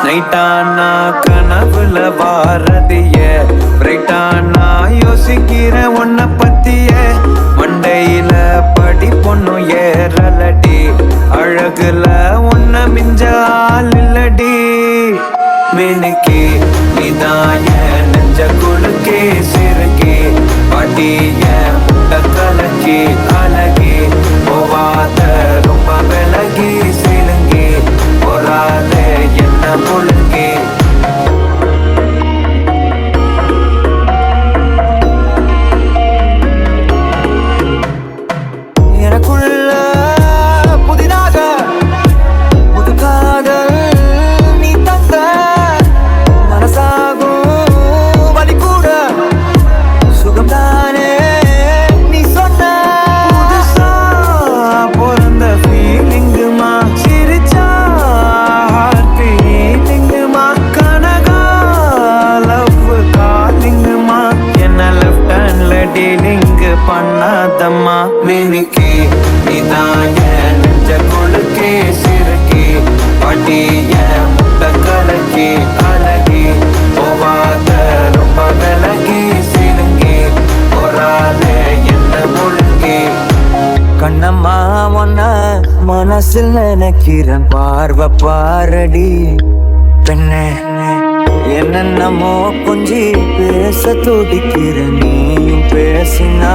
நைட்டானா கனவுல வாரதிய பிரைட்டானா யோசிக்கிற உன்னை பத்திய மண்டையில படி பொண்ணு ஏறலடி அழகுல உன்னை மிஞ்ச ஆள் இல்லடி மினுக்கி நீதாய நெஞ்ச குழுக்கே சிறுக்கி பாட்டிய முட்டை கலக்கி அழகி போவாத ரொம்ப விலகி சிலுங்கி போராதே என்ன முழுங்கி எனக்குள்ள புதிதாக புது காதல் நீ தந்த மனசாகும் வலி கூட சுகம்தானே நீ சொன்ன புதுசா பிறந்த ஃபீலிங்குமா சிரிச்சா ஹார்ட் பீட்டிங்குமா கனகா லவ் காலிங்குமா என்ன லெஃப்ட் ஹேண்ட்ல டீலிங் பண்ணாதம்மா மினுக்கி நீதாய நெஞ்ச கொழுக்கே சிறுக்கி பாட்டிய முட்டை கலக்கி அழகி போவாத ரொம்ப விலகி சிலுங்கி போராதே என்ன முழுங்கி கண்ணம்மா ஒன்ன மனசில் நினைக்கிறேன் பார்வை பாரடி பெண்ணே என்னென்னமோ கொஞ்சி பேச துடிக்கிற நீயும் பேசினா